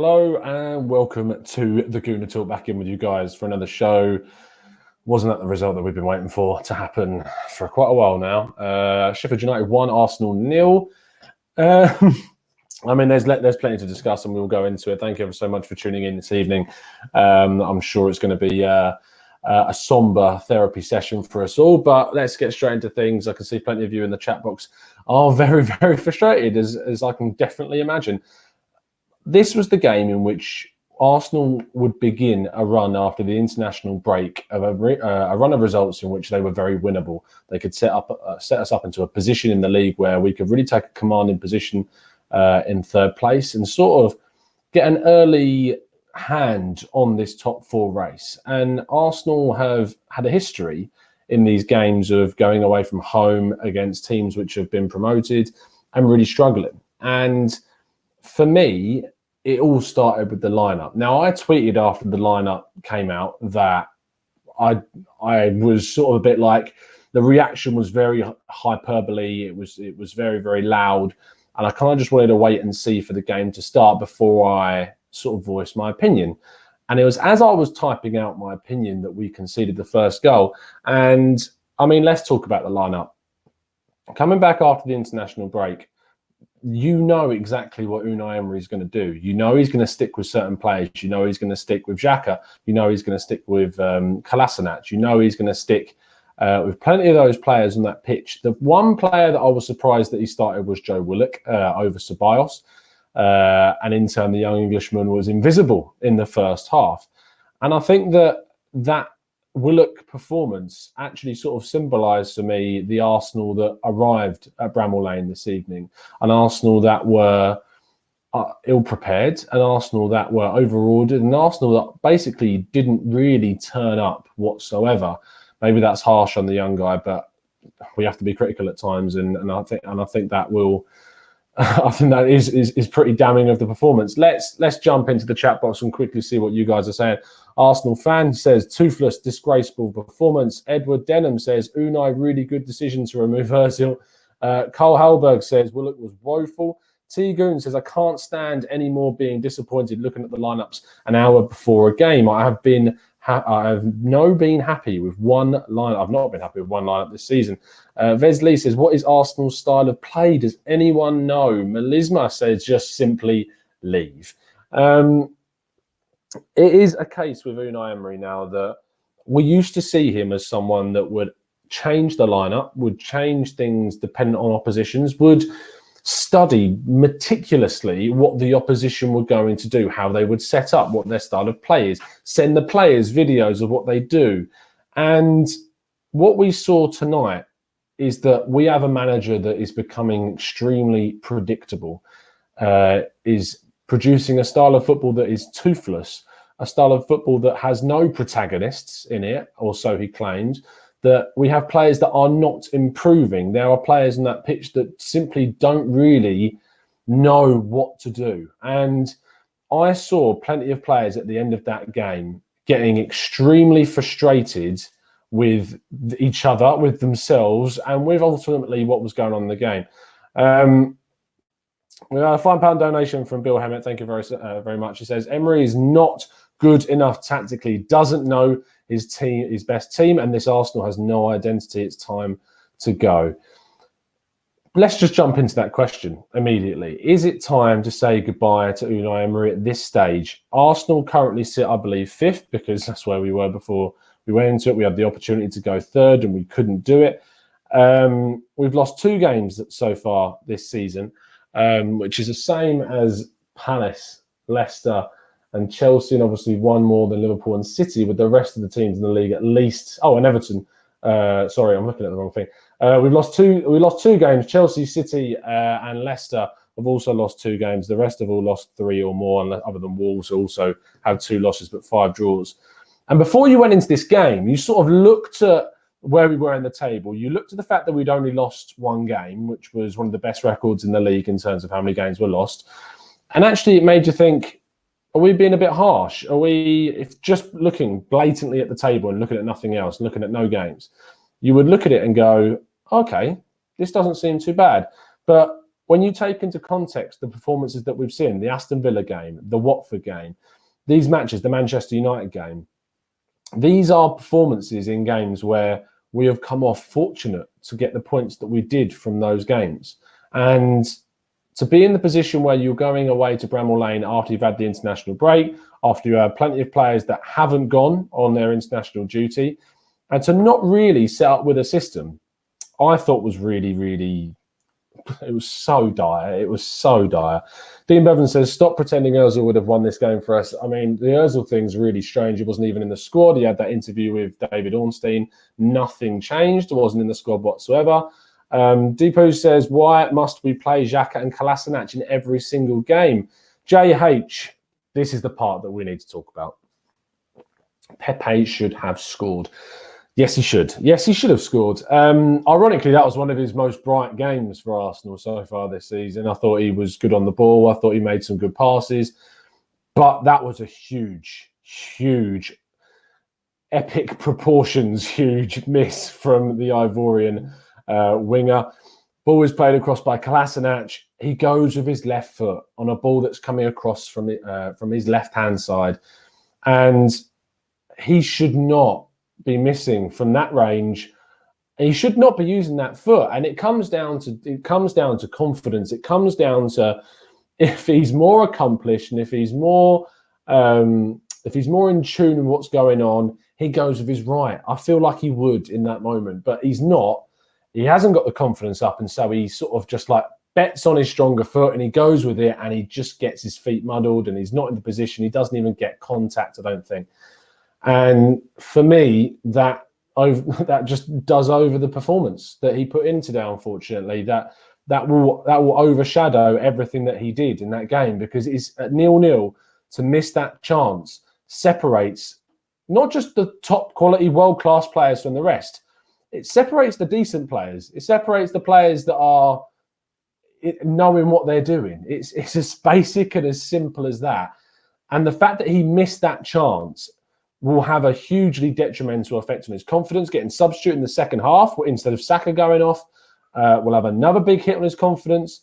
Hello and welcome to the Gooner Talk. Back in with you guys for another show. Wasn't that the result that we've been waiting for to happen for quite a while now? Sheffield United 1, Arsenal 0. I mean, there's plenty to discuss, and we'll go into it. Thank you ever so much for tuning in this evening. I'm sure it's going to be a somber therapy session for us all, but let's get straight into things. I can see plenty of you in the chat box are very, very frustrated, as I can definitely imagine. This was the game in which Arsenal would begin a run after the international break of a run of results in which they were very winnable. They could set us up into a position in the league where we could really take a commanding position in third place and sort of get an early hand on this top four race. And Arsenal have had a history in these games of going away from home against teams which have been promoted and really struggling. And for me, it all started with the lineup. Now, I tweeted after the lineup came out that I was sort of a bit like, the reaction was very hyperbole. It was very, very loud. And I kind of just wanted to wait and see for the game to start before I sort of voiced my opinion. And it was as I was typing out my opinion that we conceded the first goal. And I mean, let's talk about the lineup. Coming back after the international break, you know exactly what Unai Emery is going to do. You know he's going to stick with certain players. You know he's going to stick with Saka. You know he's going to stick with Kolasinac. You know he's going to stick with plenty of those players on that pitch. The one player that I was surprised that he started was Joe Willock over Ceballos. And in turn, the young Englishman was invisible in the first half. And I think that Willock performance actually sort of symbolised for me the Arsenal that arrived at Bramall Lane this evening, an Arsenal that were ill-prepared, an Arsenal that were over-ordered, an Arsenal that basically didn't really turn up whatsoever. Maybe that's harsh on the young guy, but we have to be critical at times, and I think that will. I think that is pretty damning of the performance. Let's jump into the chat box and quickly see what you guys are saying. Arsenal fan says, toothless, disgraceful performance. Edward Denham says, Unai, really good decision to remove Ozil. Carl Halberg says, Willock was woeful. T. Goon says, I can't stand any more being disappointed looking at the lineups an hour before a game. I have been happy with one lineup. I've not been happy with one lineup this season. Vesley says, what is Arsenal's style of play? Does anyone know? Melisma says, just simply leave. It is a case with Unai Emery now that we used to see him as someone that would change the lineup, would change things dependent on oppositions, would study meticulously what the opposition were going to do, how they would set up, what their style of play is, send the players videos of what they do. And what we saw tonight is that we have a manager that is becoming extremely predictable, is producing a style of football that is toothless, a style of football that has no protagonists in it, or so he claims, that we have players that are not improving. There are players on that pitch that simply don't really know what to do. And I saw plenty of players at the end of that game getting extremely frustrated with each other, with themselves, and with ultimately what was going on in the game. We got a £5 donation from Bill Hammett. Thank you very much. He says, Emery is not good enough tactically, doesn't know his best team, and this Arsenal has no identity. It's time to go. Let's just jump into that question immediately. Is it time to say goodbye to Unai Emery at this stage? Arsenal currently sit, I believe, fifth, because that's where we were before we went into it. We had the opportunity to go third, and we couldn't do it. We've lost 2 games so far this season, which is the same as Palace, Leicester, and Chelsea, and obviously one more than Liverpool and City, with the rest of the teams in the league at least. Oh, and Everton. Sorry, I'm looking at the wrong thing. We lost two games. Chelsea, City, and Leicester have also lost 2 games. The rest have all lost 3 or more, other than Wolves, who also have 2 losses but 5 draws. And before you went into this game, you sort of looked at where we were in the table. You looked at the fact that we'd only lost 1 game, which was one of the best records in the league in terms of how many games were lost. And actually, it made you think, are we being a bit harsh? Are we, if just looking blatantly at the table and looking at nothing else, looking at no games, you would look at it and go, okay, this doesn't seem too bad. But when you take into context the performances that we've seen, the Aston Villa game, the Watford game, these matches, the Manchester United game, these are performances in games where we have come off fortunate to get the points that we did from those games. And to be in the position where you're going away to Bramall Lane after you've had the international break, after you have plenty of players that haven't gone on their international duty, and to not really set up with a system, I thought was really, really, it was so dire. It was so dire. Dean Bevan says, stop pretending Ozil would have won this game for us. I mean, the Ozil thing's really strange. He wasn't even in the squad. He had that interview with David Ornstein. Nothing changed. He wasn't in the squad whatsoever. Deepu says, why must we play Xhaka and Kolasinac in every single game? JH, this is the part that we need to talk about. Pepe should have scored. Yes, he should. Yes, he should have scored. Ironically, that was one of his most bright games for Arsenal so far this season. I thought he was good on the ball. I thought he made some good passes. But that was a huge, huge, epic proportions, huge miss from the Ivorian winger. Ball was played across by Kolasinac. He goes with his left foot on a ball that's coming across from his left-hand side. And he should not be missing from that range. He should not be using that foot. And it comes down to confidence. It comes down to if he's more accomplished and if he's more in tune with what's going on, he goes with his right. I feel like he would in that moment, but he's not. He hasn't got the confidence up, and so he sort of just like bets on his stronger foot and he goes with it, and he just gets his feet muddled and he's not in the position. He doesn't even get contact, I don't think. And for me, that just does over the performance that he put in today. Unfortunately, that will overshadow everything that he did in that game, because it's at 0-0 to miss that chance separates not just the top quality world-class players from the rest. It separates the decent players. It separates the players that are knowing what they're doing. It's as basic and as simple as that. And the fact that he missed that chance will have a hugely detrimental effect on his confidence. Getting substituted in the second half instead of Saka going off will have another big hit on his confidence.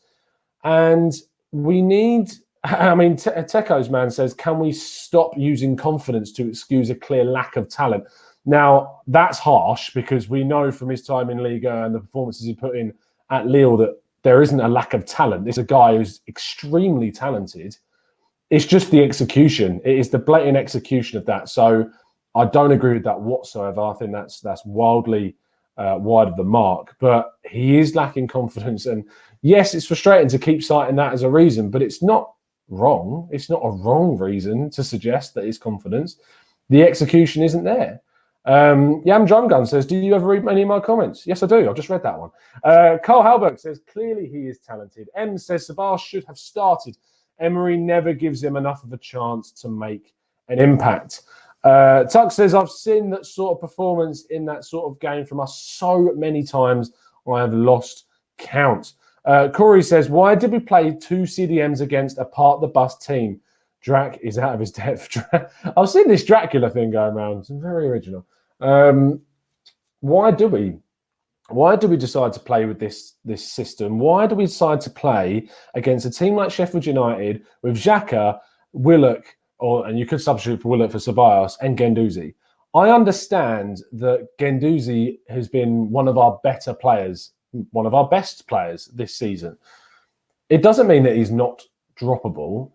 And we need, I mean, Teko's man says, can we stop using confidence to excuse a clear lack of talent? Now, that's harsh, because we know from his time in Liga and the performances he put in at Lille that there isn't a lack of talent. There's a guy who's extremely talented. It's just the execution. It is the blatant execution of that. So I don't agree with that whatsoever. I think that's wildly wide of the mark. But he is lacking confidence. And yes, it's frustrating to keep citing that as a reason, but it's not wrong. It's not a wrong reason to suggest that his confidence. The execution isn't there. Yam Drum Gun says, do you ever read any of my comments? Yes, I do. I've just read that one. Carl Halberg says, clearly he is talented. M says, Sabah should have started. Emery never gives him enough of a chance to make an impact. Tuck says, I've seen that sort of performance in that sort of game from us so many times, I have lost count. Corey says, why did we play two CDMs against a part-the-bus team? Drac is out of his depth. I've seen this Dracula thing going around. It's very original. Why do we decide to play with this system? Why do we decide to play against a team like Sheffield United with Xhaka, Willock, and you could substitute for Willock for Ceballos, and Guendouzi? I understand that Guendouzi has been one of our better players, one of our best players this season. It doesn't mean that he's not droppable,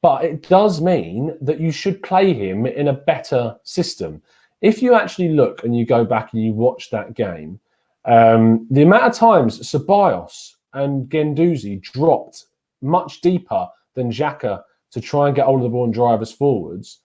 but it does mean that you should play him in a better system. If you actually look and you go back and you watch that game, the amount of times Ceballos and Guendouzi dropped much deeper than Xhaka to try and get hold of the ball and drive us forwards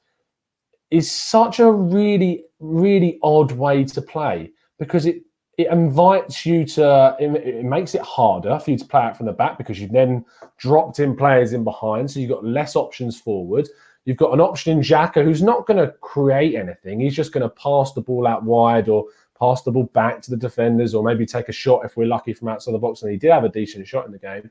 is such a really, really odd way to play, because it invites you to, it makes it harder for you to play out from the back, because you've then dropped in players in behind, so you've got less options forward. You've got an option in Xhaka who's not going to create anything. He's just going to pass the ball out wide or pass the ball back to the defenders, or maybe take a shot if we're lucky from outside the box, and he did have a decent shot in the game.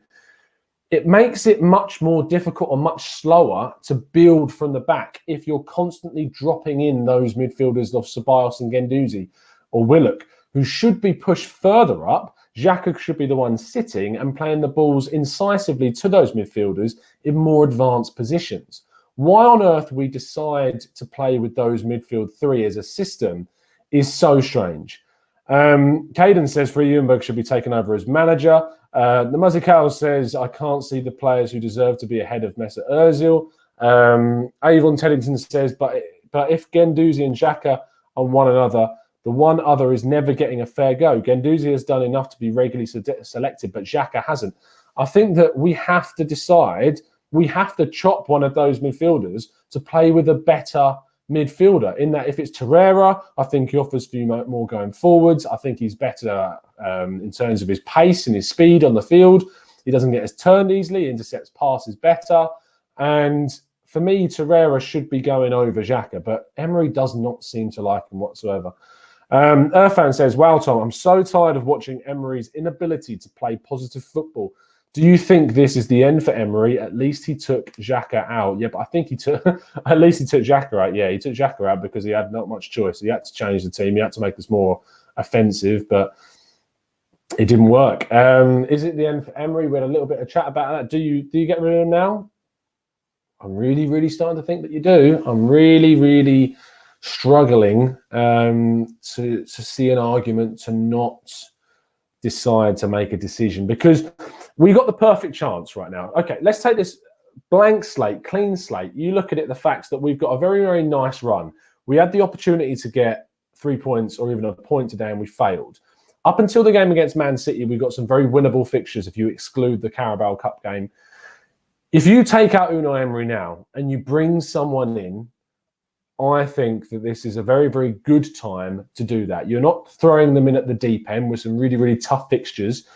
It makes it much more difficult and much slower to build from the back if you're constantly dropping in those midfielders of Ceballos and Guendouzi or Willock, who should be pushed further up. Xhaka should be the one sitting and playing the balls incisively to those midfielders in more advanced positions. Why on earth we decide to play with those midfield three as a system is so strange. Caden says Freddie Ljungberg should be taken over as manager. The Mazikal says, I can't see the players who deserve to be ahead of Mesut Ozil. Avon Teddington says, but if Guendouzi and Xhaka are one another, the one other is never getting a fair go. Guendouzi has done enough to be regularly selected, but Xhaka hasn't. I think that we have to decide, we have to chop one of those midfielders to play with a better midfielder. In that, if it's Torreira, I think he offers for you more going forwards. I think he's better in terms of his pace and his speed on the field. He doesn't get as turned easily, intercepts passes better. And for me, Torreira should be going over Xhaka, but Emery does not seem to like him whatsoever. Irfan says, wow, Tom, I'm so tired of watching Emery's inability to play positive football. Do you think this is the end for Emery? At least he took Xhaka out. Yeah, but I think he took Xhaka out. Yeah, he took Xhaka out because he had not much choice. He had to change the team. He had to make us more offensive, but it didn't work. Is it the end for Emery? We had a little bit of chat about that. Do you get rid of him now? I'm really, really starting to think that you do. I'm really, really struggling to see an argument to not decide to make a decision, because we got the perfect chance right now. Okay, let's take this blank slate, clean slate. You look at it, the facts that we've got a very, very nice run. We had the opportunity to get 3 points or even a point today, and we failed. Up until the game against Man City, we've got some very winnable fixtures if you exclude the Carabao Cup game. If you take out Unai Emery now and you bring someone in, I think that this is a very, very good time to do that. You're not throwing them in at the deep end with some really, really tough fixtures.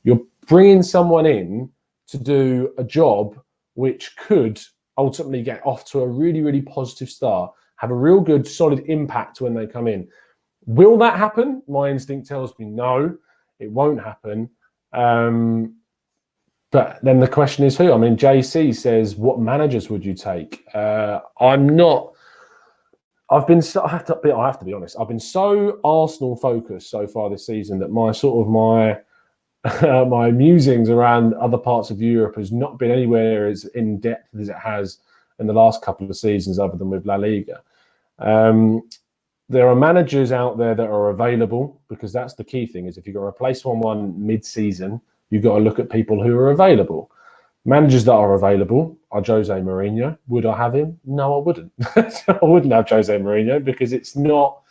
You're bringing someone in to do a job which could ultimately get off to a really, really positive start, have a real good, solid impact when they come in. Will that happen? My instinct tells me no, it won't happen. But then the question is who? I mean, JC says, what managers would you take? I'm not. I have to be honest. I've been so Arsenal focused so far this season that my my musings around other parts of Europe has not been anywhere as in depth as it has in the last couple of seasons, other than with La Liga. There are managers out there that are available, because that's the key thing. Is if you've got to replace someone mid-season, you've got to look at people who are available. Managers that are available are Jose Mourinho. Would I have him? No, I wouldn't. I wouldn't have Jose Mourinho because it's not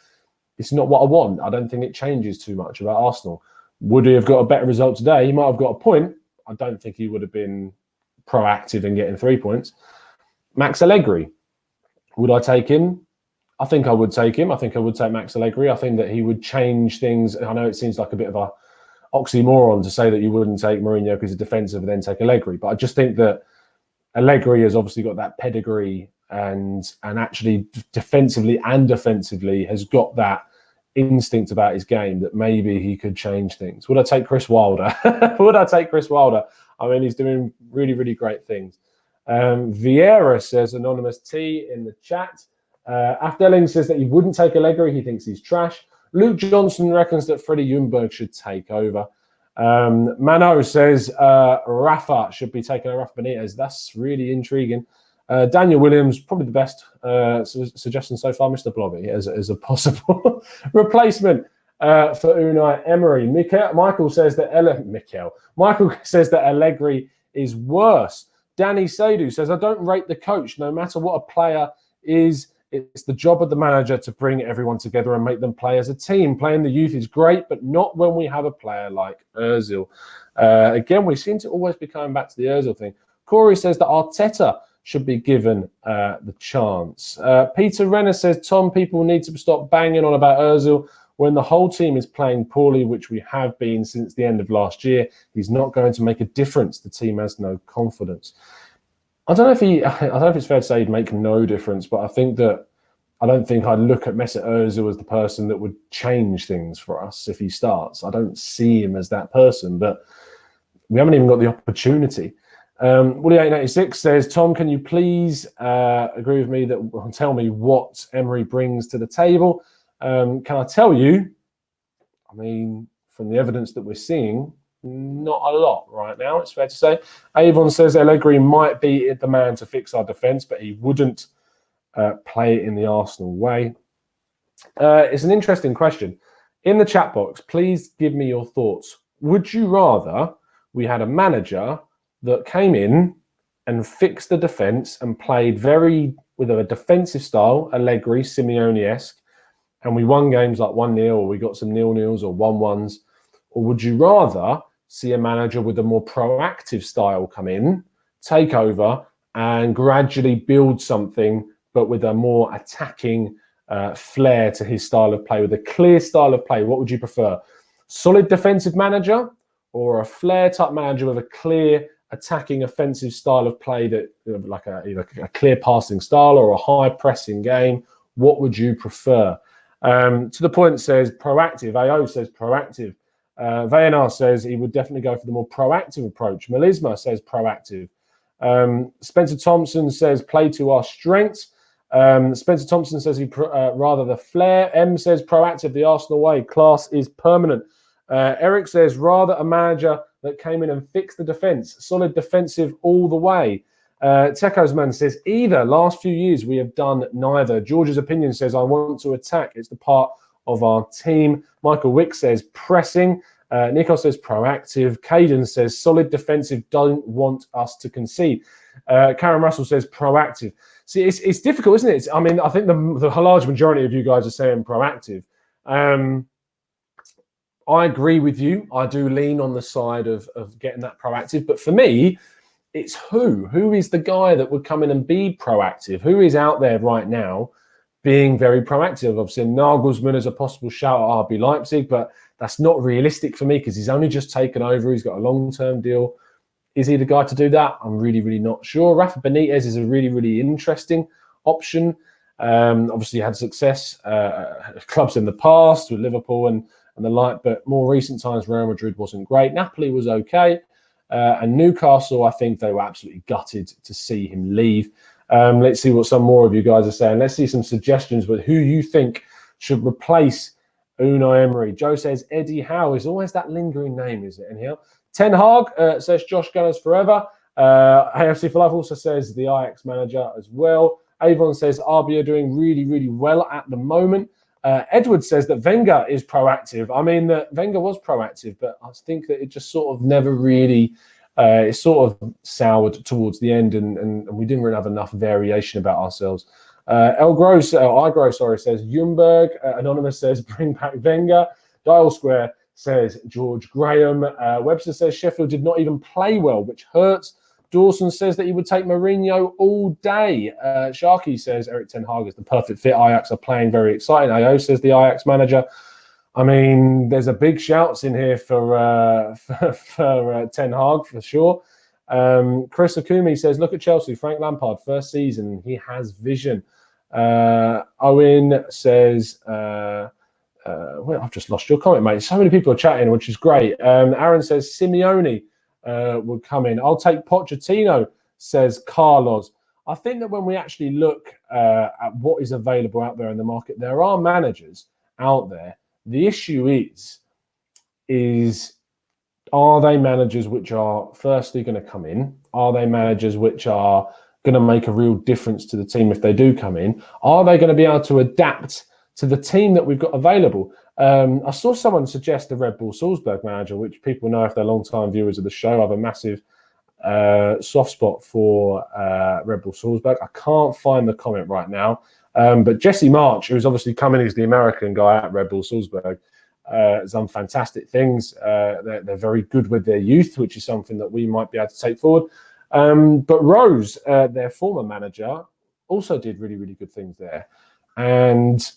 what I want. I don't think it changes too much about Arsenal. Would he have got a better result today? He might have got a point. I don't think he would have been proactive in getting 3 points. Max Allegri. Would I take him? I think I would take him. I think I would take Max Allegri. I think that he would change things. I know it seems like a bit of a oxymoron to say that you wouldn't take Mourinho because he's defensive and then take Allegri. But I just think that Allegri has obviously got that pedigree and actually defensively and offensively has got that instinct about his game that maybe he could change things. Would I take Chris Wilder? Would I take Chris Wilder? I mean, he's doing really, really great things. Vieira says, Anonymous T in the chat. Afdelling says that he wouldn't take Allegri. He thinks he's trash. Luke Johnson reckons that Freddie Ljungberg should take over. Mano says Rafa should be taking over Rafa Benitez. That's really intriguing. Daniel Williams, probably the best suggestion so far, Mr. Blobby, as a possible replacement for Unai Emery. Michael says that Allegri is worse. Danny Seydoux says, I don't rate the coach. No matter what a player is, it's the job of the manager to bring everyone together and make them play as a team. Playing the youth is great, but not when we have a player like Ozil. Again, we seem to always be coming back to the Ozil thing. Corey says that Arteta should be given the chance. Peter Renner says, Tom, people need to stop banging on about Ozil when the whole team is playing poorly, which we have been since the end of last year. He's not going to make a difference. The team has no confidence. I don't know if it's fair to say he'd make no difference, but I don't think I'd look at Mesut Ozil as the person that would change things for us if he starts. I don't see him as that person, but we haven't even got the opportunity. Woody886 says, Tom, can you please agree with me that tell me what Emery brings to the table? Can I tell you? I mean, from the evidence that we're seeing, not a lot right now, it's fair to say. Avon says Allegri might be the man to fix our defence, but he wouldn't play it in the Arsenal way. It's an interesting question. In the chat box, please give me your thoughts. Would you rather we had a manager that came in and fixed the defence and played with a defensive style, Allegri, Simeone-esque, and we won games like 1-0, or we got some 0-0s or 1-1s? Or would you rather see a manager with a more proactive style come in, take over, and gradually build something, but with a more attacking flair to his style of play, with a clear style of play? What would you prefer? Solid defensive manager or a flair type manager with a clear attacking offensive style of play, that like a clear passing style or a high pressing game? What would you prefer? To the point says proactive. AO says proactive. Vayanar says he would definitely go for the more proactive approach. Melisma says proactive. Spencer Thompson says play to our strengths. Spencer Thompson says he'd rather the flair. M says proactive, the Arsenal way. Class is permanent. Eric says rather a manager that came in and fixed the defence. Solid defensive all the way. Tekos Man says either. Last few years we have done neither. George's opinion says I want to attack. It's the part of our team. Michael Wick says pressing. Nico says proactive. Caden says solid defensive, don't want us to concede. Karen Russell says proactive. See, it's difficult, isn't it? I mean, I think the large majority of you guys are saying proactive. I agree with you. I do lean on the side of getting that proactive. But for me, it's who is the guy that would come in and be proactive? Who is out there right now being very proactive? Obviously, Nagelsmann is a possible shout at RB Leipzig, but that's not realistic for me because he's only just taken over. He's got a long-term deal. Is he the guy to do that? I'm really, really not sure. Rafa Benitez is a really, really interesting option. Obviously, had success clubs in the past with Liverpool and the like, but more recent times, Real Madrid wasn't great. Napoli was okay. And Newcastle, I think they were absolutely gutted to see him leave. Let's see what some more of you guys are saying. Let's see some suggestions with who you think should replace Unai Emery. Joe says Eddie Howe. Is always that lingering name, is it? Anyhow, Ten Hag says Josh Gunners forever. AFC for Life also says the Ajax manager as well. Avon says RB are doing really, really well at the moment. Edward says that Wenger is proactive. I mean, that Wenger was proactive, but I think that it just sort of never really, it sort of soured towards the end, and we didn't really have enough variation about ourselves. Igrow, says Ljungberg. Anonymous says bring back Wenger. Dial Square says George Graham. Webster says Sheffield did not even play well, which hurts. Dawson says that he would take Mourinho all day. Sharky says Eric Ten Hag is the perfect fit. Ajax are playing very exciting. AO says the Ajax manager. I mean, there's a big shouts in here for Ten Hag for sure. Chris Akumi says, look at Chelsea. Frank Lampard, first season. He has vision. Owen says, well, I've just lost your comment, mate. So many people are chatting, which is great. Aaron says Simeone would come in. I'll take Pochettino, says Carlos. I think that when we actually look at what is available out there in the market, there are managers out there. The issue is are they managers which are firstly going to come in? Are they managers which are going to make a real difference to the team if they do come in? Are they going to be able to adapt to the team that we've got available? I saw someone suggest the Red Bull Salzburg manager, which people know if they're long-time viewers of the show. I have a massive soft spot for Red Bull Salzburg. I can't find the comment right now. But Jesse March, who's obviously coming as the American guy at Red Bull Salzburg, has done fantastic things. They're very good with their youth, which is something that we might be able to take forward. But Rose, their former manager, also did really, really good things there. And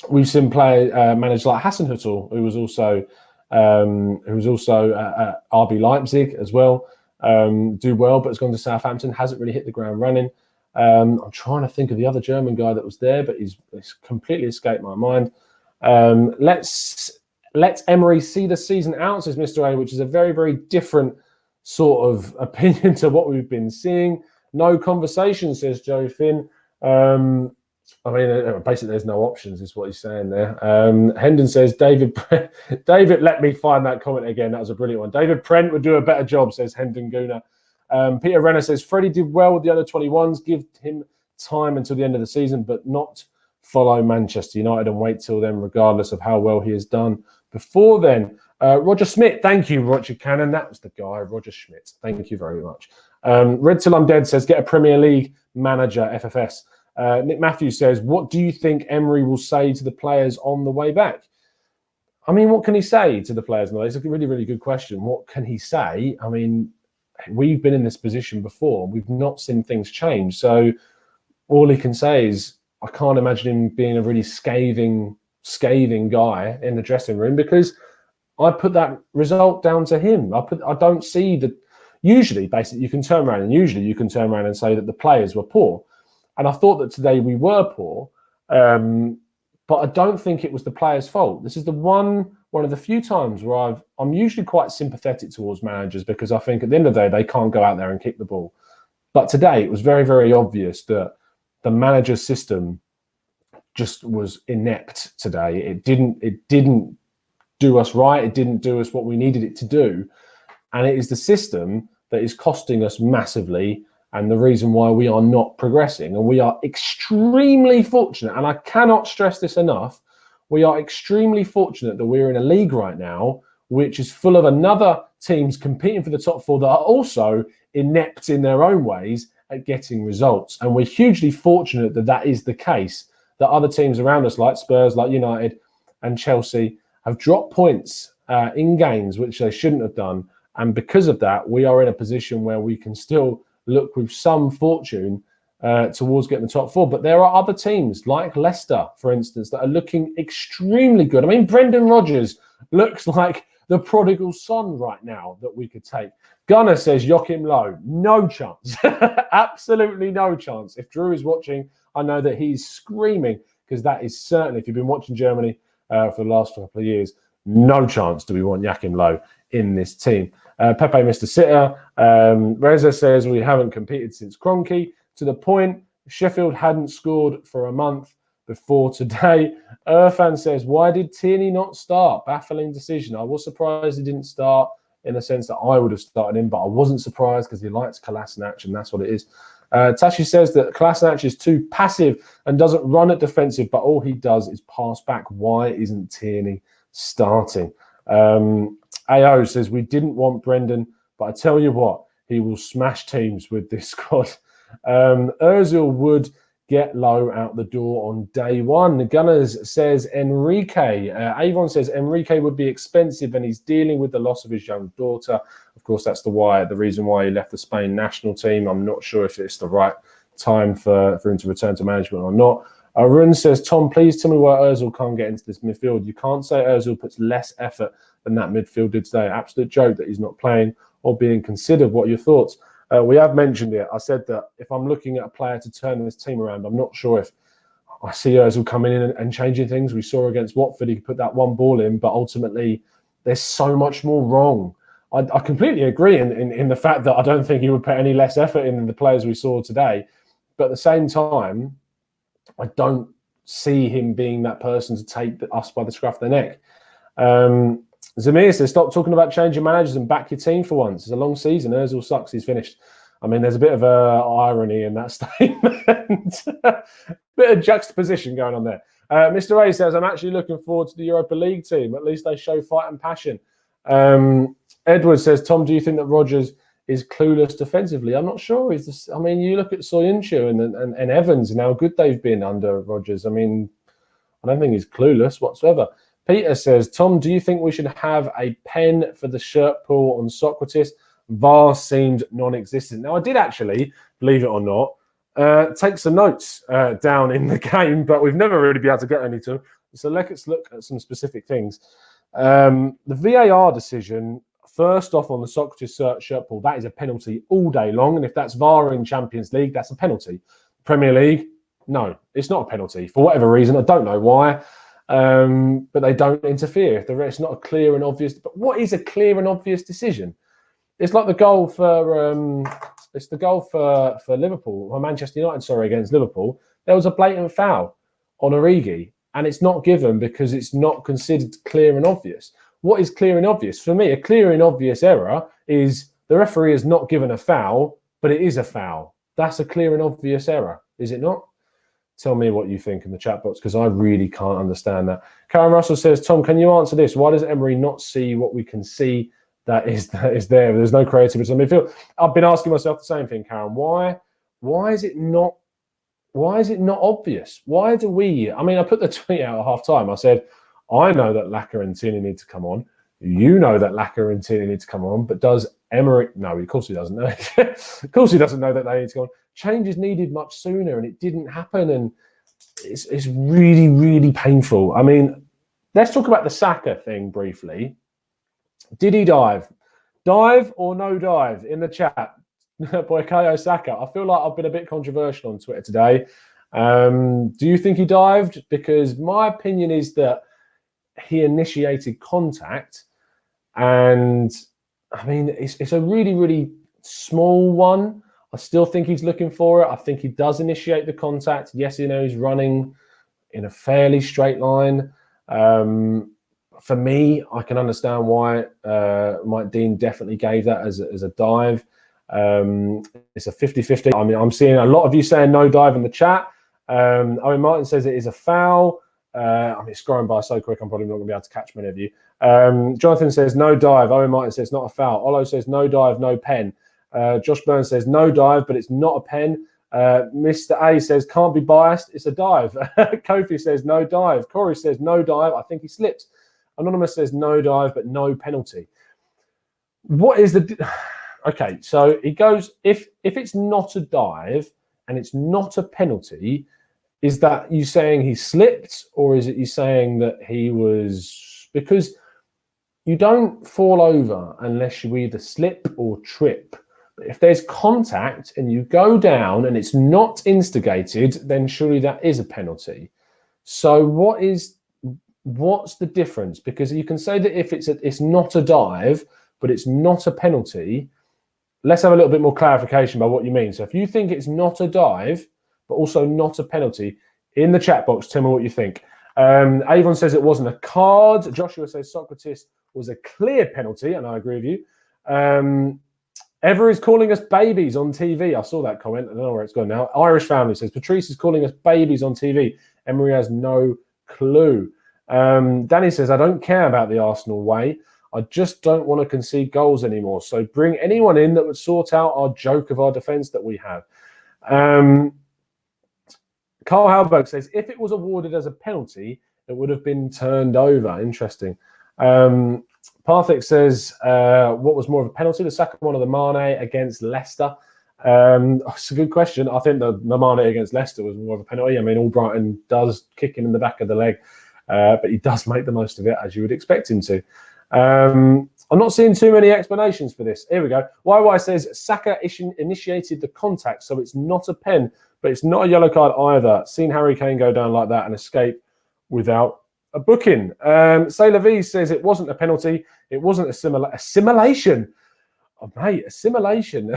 we've seen managers like Hasenhüttl, who was also at RB Leipzig as well, do well, but has gone to Southampton, hasn't really hit the ground running. I'm trying to think of the other German guy that was there, but it's completely escaped my mind. Let's Emery see the season out, says Mr. A, which is a very, very different sort of opinion to what we've been seeing. No conversation, says Joe Finn. I mean, basically, there's no options, is what he's saying there. Hendon says, David, let me find that comment again. That was a brilliant one. David Prent would do a better job, says Hendon Gooner. Peter Renner says, Freddie did well with the under 21s. Give him time until the end of the season, but not follow Manchester United and wait till then, regardless of how well he has done before then. Roger Schmidt, thank you, Roger Cannon. That was the guy, Roger Schmidt. Thank you very much. Red Till I'm Dead says, get a Premier League manager, FFS. Nick Matthews says, what do you think Emery will say to the players on the way back? I mean, what can he say to the players? It's a really, really good question. What can he say? I mean, we've been in this position before. We've not seen things change. So all he can say is, I can't imagine him being a really scathing guy in the dressing room, because I put that result down to him. I don't see that. Usually, basically, you can turn around and say that the players were poor. And I thought that today we were poor, but I don't think it was the players' fault. This is one of the few times where I'm usually quite sympathetic towards managers, because I think at the end of the day, they can't go out there and kick the ball. But today, it was very, very obvious that the manager's system just was inept today. It didn't do us right. It didn't do us what we needed it to do. And it is the system that is costing us massively, and the reason why we are not progressing. And we are extremely fortunate, and I cannot stress this enough, we are extremely fortunate that we're in a league right now which is full of another teams competing for the top four that are also inept in their own ways at getting results. And we're hugely fortunate that that is the case, that other teams around us, like Spurs, like United and Chelsea, have dropped points in games which they shouldn't have done. And because of that, we are in a position where we can still look with some fortune towards getting the top four. But there are other teams like Leicester, for instance, that are looking extremely good. I mean, Brendan Rodgers looks like the prodigal son right now that we could take. Gunner says Joachim Low, no chance. Absolutely no chance. If Drew is watching, I know that he's screaming, because that is certainly, if you've been watching Germany for the last couple of years, no chance do we want Joachim Low in this team. Pepe Mr. Sitter. Reza says we haven't competed since Kroenke. To the point, Sheffield hadn't scored for a month before today. Irfan says, why did Tierney not start? Baffling decision. I was surprised he didn't start, in the sense that I would have started him, but I wasn't surprised because he likes Kolasinac, and that's what it is. Tashi says that Kolasinac is too passive and doesn't run at defensive, but all he does is pass back. Why isn't Tierney starting? AO says, we didn't want Brendan, but I tell you what, he will smash teams with this squad. Ozil would get Low out the door on day one. The Gunners says Enrique. Avon says Enrique would be expensive and he's dealing with the loss of his young daughter. Of course, that's the reason why he left the Spain national team. I'm not sure if it's the right time for him to return to management or not. Arun says, Tom, please tell me why Ozil can't get into this midfield. You can't say Ozil puts less effort than that midfield did today. Absolute joke that he's not playing or being considered. What are your thoughts? We have mentioned it. I said that if I'm looking at a player to turn this team around, I'm not sure if I see Ozil coming in and changing things. We saw against Watford, he put that one ball in, but ultimately there's so much more wrong. I completely agree in the fact that I don't think he would put any less effort in than the players we saw today. But at the same time, I don't see him being that person to take us by the scruff of the neck. Zamir says, stop talking about changing managers and back your team for once. It's a long season. Ozil sucks. He's finished. I mean, there's a bit of irony in that statement. Bit of juxtaposition going on there. Mr. A says, I'm actually looking forward to the Europa League team. At least they show fight and passion. Edward says, Tom, do you think that Rodgers is clueless defensively? I'm not sure. I mean, you look at Soyuncu and Evans and how good they've been under Rodgers. I mean, I don't think he's clueless whatsoever. Peter says, Tom, do you think we should have a pen for the shirt pull on Socrates? VAR seemed non-existent. Now, I did actually, believe it or not, take some notes down in the game, but we've never really been able to get any to them. So let's look at some specific things. The VAR decision, first off on the Socrates shirt pull, that is a penalty all day long. And if that's VAR in Champions League, that's a penalty. Premier League, no, it's not a penalty. For whatever reason, I don't know why. But they don't interfere. If it's not a clear and obvious. But what is a clear and obvious decision? It's like the goal for Liverpool, or Manchester United, against Liverpool. there was a blatant foul on Origi, and it's not given because it's not considered clear and obvious. What is clear and obvious? For me, a clear and obvious error is the referee has not given a foul, but it is a foul. That's a clear and obvious error, is it not? Tell me what you think in the chat box, because I really can't understand that. Karen Russell says, Tom, can you answer this? Why does Emery not see what we can see that is there? There's no creativity on midfield. I've been asking myself the same thing, Karen. Why is it not obvious? Why do we? I mean, I put the tweet out at half time. I said, I know that Laka and Tierney need to come on. You know that Laka and Tierney need to come on. But does Emery? No, of course he doesn't know. Of course he doesn't know that they need to come on. Change is needed much sooner, and it didn't happen. And it's really, really painful. I mean, let's talk about the Saka thing briefly. Did he dive? Dive or no dive? In the chat. Boykayo Saka. I feel like I've been a bit controversial on Twitter today. Do you think he dived? Because my opinion is that he initiated contact, and I mean it's a really, really small one. I still think he's looking for it. I think he does initiate the contact. Yes, you know, he's running in a fairly straight line. For me, I can understand why Mike Dean definitely gave that as a dive. It's a 50-50. I mean, I'm seeing a lot of you saying no dive in the chat. Owen Martin says it is a foul. I mean, scrolling by so quick, I'm probably not going to be able to catch many of you. Jonathan says no dive. Owen Martin says not a foul. Olo says no dive, no pen. Josh Burns says no dive, but it's not a pen. Mr. A says can't be biased. It's a dive. Kofi says no dive. Corey says no dive. I think he slipped. Anonymous says no dive, but no penalty. What is the... Okay, so he goes, if it's not a dive and it's not a penalty, is that you saying he slipped, or is it you saying that he was... Because you don't fall over unless you either slip or trip. But if there's contact and you go down and it's not instigated, then surely that is a penalty. So what's the difference? Because you can say that if it's not a dive, but it's not a penalty. Let's have a little bit more clarification about what you mean. So if you think it's not a dive, but also not a penalty, in the chat box, tell me what you think. Avon says it wasn't a card. Joshua says Socrates was a clear penalty, and I agree with you. Ever is calling us babies on TV. I saw that comment. I don't know where it's gone now. Irish family says Patrice is calling us babies on TV. Emery has no clue. Danny says, I don't care about the Arsenal way. I just don't want to concede goals anymore. So bring anyone in that would sort out our joke of our defence that we have. Carl Halberg says, if it was awarded as a penalty, it would have been turned over. Interesting. Parthik says, what was more of a penalty? The second one of the Mane against Leicester. It's a good question. I think the Mane against Leicester was more of a penalty. I mean, Albrighton does kick him in the back of the leg, but he does make the most of it, as you would expect him to. I'm not seeing too many explanations for this. Here we go. YY says, Saka initiated the contact, so it's not a pen, but it's not a yellow card either. Seen Harry Kane go down like that and escape without a booking. Sailor V says it wasn't a penalty. It wasn't assimilation. Oh, mate, assimilation.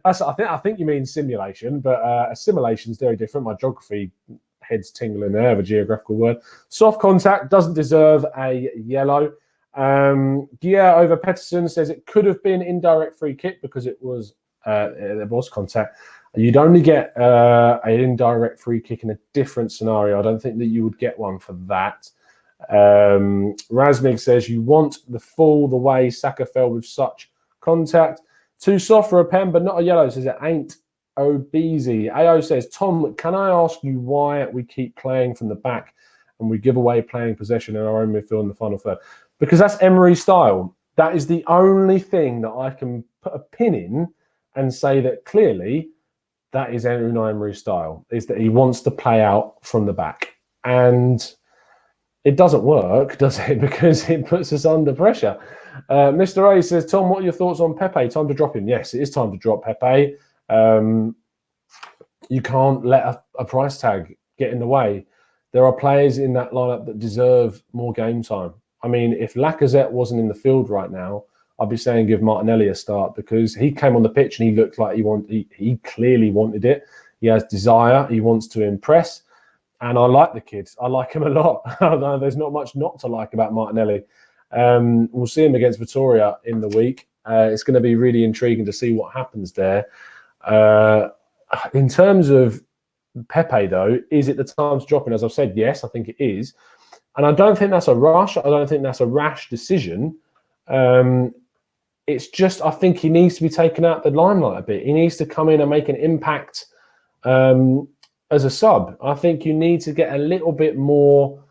I think you mean simulation, but assimilation is very different. My geography head's tingling there of a geographical word. Soft contact doesn't deserve a yellow. Gia over Pettersson says it could have been indirect free kick because there was contact. You'd only get an indirect free kick in a different scenario. I don't think that you would get one for that. Razmig says you want the way Saka fell with such contact. Too soft for a pen, but not a yellow. Says it ain't Obeezy. AO says, Tom, can I ask you why we keep playing from the back and we give away playing possession in our own midfield in the final third? Because that's Emery's style. That is the only thing that I can put a pin in and say that clearly that is Unai Emery's style, is that he wants to play out from the back. And it doesn't work, does it? Because it puts us under pressure. Mr. A says, Tom, what are your thoughts on Pepe? Time to drop him. Yes, it is time to drop Pepe. You can't let a price tag get in the way. There are players in that lineup that deserve more game time. I mean, if Lacazette wasn't in the field right now, I'd be saying give Martinelli a start because he came on the pitch and he looked like he clearly wanted it. He has desire. He wants to impress. And I like the kid. I like him a lot. There's not much not to like about Martinelli. We'll see him against Vitoria in the week. It's going to be really intriguing to see what happens there. In terms of Pepe, though, is it the time to drop him? As I've said, yes, I think it is. And I don't think that's a rush. I don't think that's a rash decision. It's just, I think he needs to be taken out the limelight a bit. He needs to come in and make an impact as a sub. I think you need to get a little more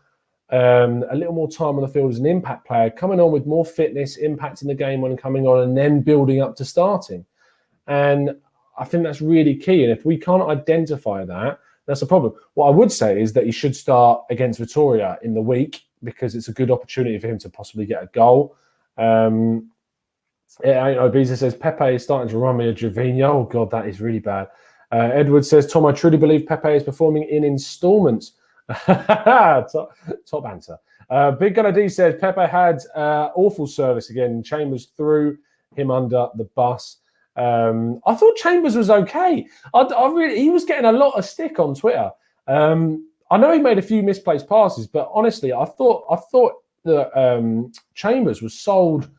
time on the field as an impact player, coming on with more fitness, impacting the game when coming on, and then building up to starting. And I think that's really key. And if we can't identify that, that's a problem. What I would say is that he should start against Vitoria in the week, because it's a good opportunity for him to possibly get a goal. Ibiza says, Pepe is starting to remind me of Gervinho. Oh, God, that is really bad. Edward says, Tom, I truly believe Pepe is performing in installments. top answer. Big Gunner D says, Pepe had awful service again. Chambers threw him under the bus. I thought Chambers was okay. He was getting a lot of stick on Twitter. I know he made a few misplaced passes, but honestly, I thought that Chambers was sold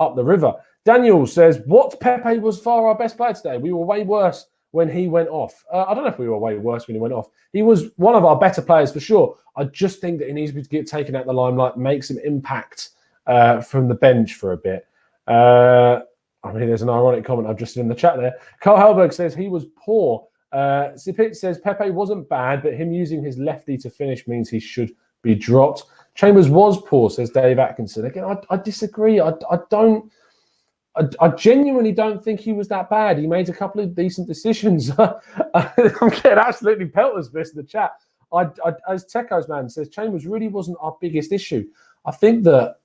up the river. Daniel says, what? Pepe was far our best player today. We were way worse when he went off. I don't know if we were way worse when he went off. He was one of our better players for sure. I just think that he needs to get taken out the limelight, make some impact from the bench for a bit. There's an ironic comment I've just seen in the chat there. Carl Helberg says he was poor. Sipit says Pepe wasn't bad, but him using his lefty to finish means he should be dropped. Chambers was poor, says Dave Atkinson. Again, I disagree. I genuinely don't think he was that bad. He made a couple of decent decisions. I'm getting absolutely pelters for this in the chat. As Teko's man says, Chambers really wasn't our biggest issue. I think that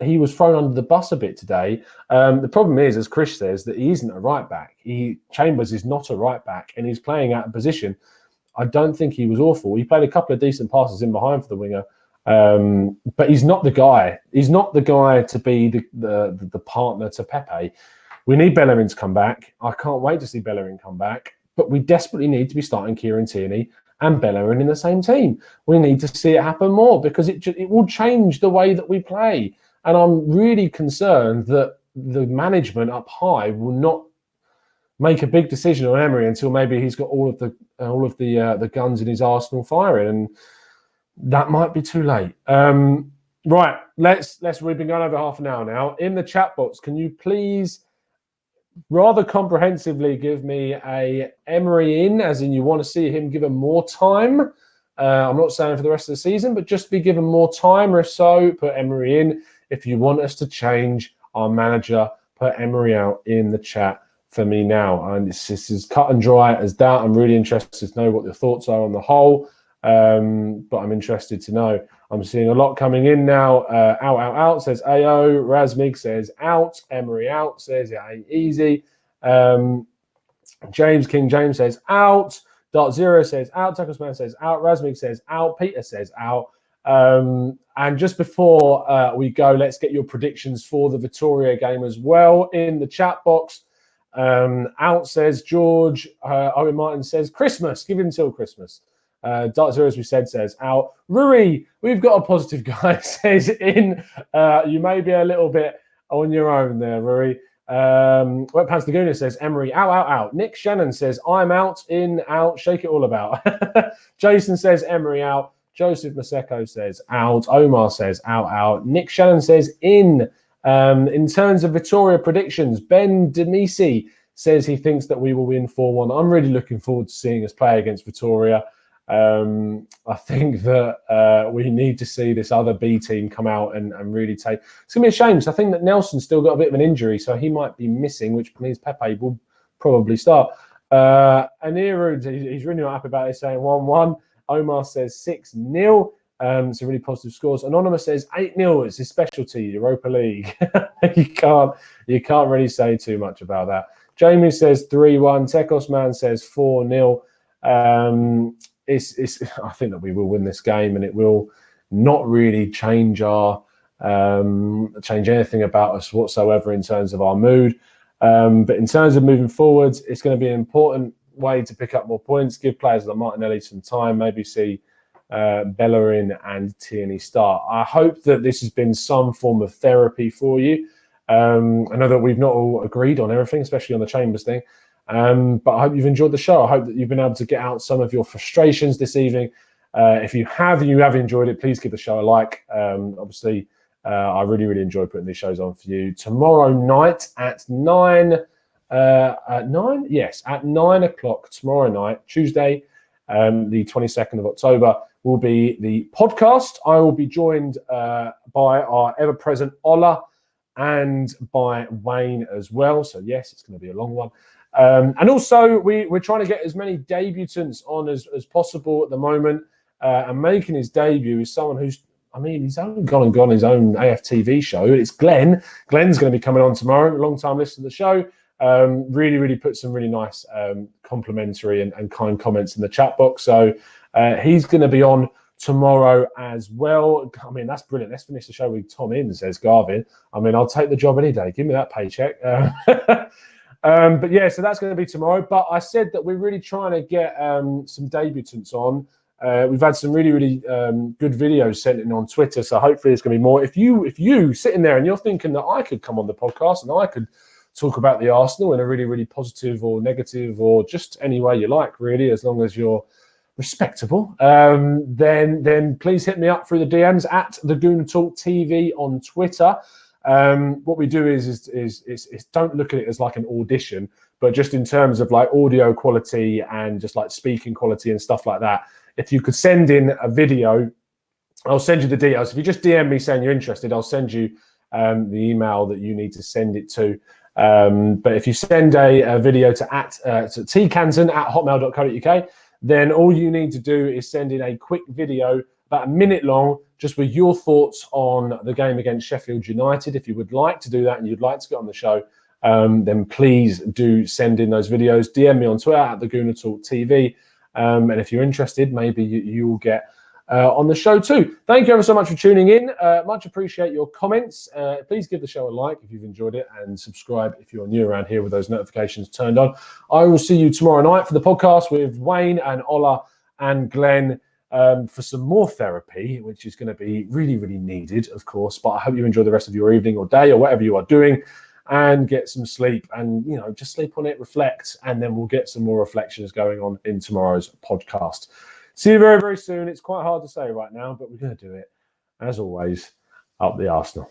he was thrown under the bus a bit today. The problem is, as Chris says, that he isn't a right back. Chambers is not a right back, and he's playing out of position. I don't think he was awful. He played a couple of decent passes in behind for the winger. But he's not the guy. He's not the guy to be the partner to Pepe. We need Bellerin to come back. I can't wait to see Bellerin come back. But we desperately need to be starting Kieran Tierney and Bellerin in the same team. We need to see it happen more, because it will change the way that we play. And I'm really concerned that the management up high will not make a big decision on Emery until maybe he's got all of the guns in his arsenal firing. And that might be too late. Right, we've been going over half an hour now. In the chat box, can you please rather comprehensively give me a Emery in, as in you want to see him given more time? I'm not saying for the rest of the season, but just be given more time, or if so, put Emery in. If you want us to change our manager, put Emery out in the chat for me now. And this is cut and dry as that. I'm really interested to know what your thoughts are on the whole. But I'm interested to know. I'm seeing a lot coming in now. Out, says AO. Razmig says out. Emery out, says it ain't easy. King James says out. Dart Zero says out. Tuckersman says out. Razmig says out. Peter says out. And just before we go, let's get your predictions for the Vitoria game as well in the chat box. Out says George. Owen Martin says Christmas. Give him till Christmas. Dart Zero, as we said, says out. Rui, we've got a positive guy, says in. You may be a little bit on your own there, Rui. Wet Pants Gooner says Emery out. Nick Shannon says I'm out, in, out, shake it all about. Jason says Emery out. Joseph Maseko says out. Omar says out. Nick Shannon says in. In terms of Vitoria predictions, Ben Demisi says he thinks that we will win 4-1. I'm really looking forward to seeing us play against Vitoria. I think that we need to see this other B team come out and really take. It's going to be a shame, because I think that Nelson's still got a bit of an injury, so he might be missing, which means Pepe will probably start. Anirud, he's really not happy about it, saying 1-1. Omar says 6-0. So really positive scores. Anonymous says 8-0. It's his specialty, Europa League. You can't really say too much about that. Jamie says 3-1. Tekos Man says 4-0. I think that we will win this game, and it will not really change anything about us whatsoever in terms of our mood. But in terms of moving forwards, it's going to be important way to pick up more points, give players like Martinelli some time, maybe see Bellerin and Tierney start. I hope that this has been some form of therapy for you. I know that we've not all agreed on everything, especially on the Chambers thing, but I hope you've enjoyed the show. I hope that you've been able to get out some of your frustrations this evening. If you have enjoyed it, please give the show a like. Obviously, I really, really enjoy putting these shows on for you. Tomorrow night at 9. At 9? Yes, at 9 o'clock tomorrow night, Tuesday, the 22nd of October, will be the podcast. I will be joined by our ever-present Ola and by Wayne as well. So, yes, it's going to be a long one. And also, we're trying to get as many debutants on as possible at the moment. And making his debut is someone who's, he's only gone his own AFTV show. It's Glenn. Glenn's going to be coming on tomorrow, long-time listener to the show. Really, really put some really nice complimentary and kind comments in the chat box. So he's going to be on tomorrow as well. That's brilliant. Let's finish the show with Tom in, says Garvin. I'll take the job any day. Give me that paycheck. But yeah, so that's going to be tomorrow. But I said that we're really trying to get some debutants on. We've had some really, really good videos sent in on Twitter. So hopefully there's going to be more. If you sitting there and you're thinking that I could come on the podcast and I could talk about the Arsenal in a really, really positive or negative or just any way you like, really, as long as you're respectable, then please hit me up through the DMs at the Gooner Talk TV on Twitter. What we do is don't look at it as like an audition, but just in terms of like audio quality and just like speaking quality and stuff like that. If you could send in a video, I'll send you the details. If you just DM me saying you're interested, I'll send you the email that you need to send it to. But if you send a video to tcanton@hotmail.co.uk, then all you need to do is send in a quick video, about a minute long, just with your thoughts on the game against Sheffield United. If you would like to do that and you'd like to get on the show, then please do send in those videos. DM me on Twitter at the Gooner Talk TV. And if you're interested, maybe you will get on the show too. Thank you ever so much for tuning in. Much appreciate your comments. Please give the show a like if you've enjoyed it and subscribe if you're new around here with those notifications turned on. I will see you tomorrow night for the podcast with Wayne and Ola and Glenn for some more therapy, which is going to be really, really needed, of course. But I hope you enjoy the rest of your evening or day or whatever you are doing, and get some sleep and, just sleep on it, reflect, and then we'll get some more reflections going on in tomorrow's podcast. See you very, very soon. It's quite hard to say right now, but we're going to do it. As always, up the Arsenal.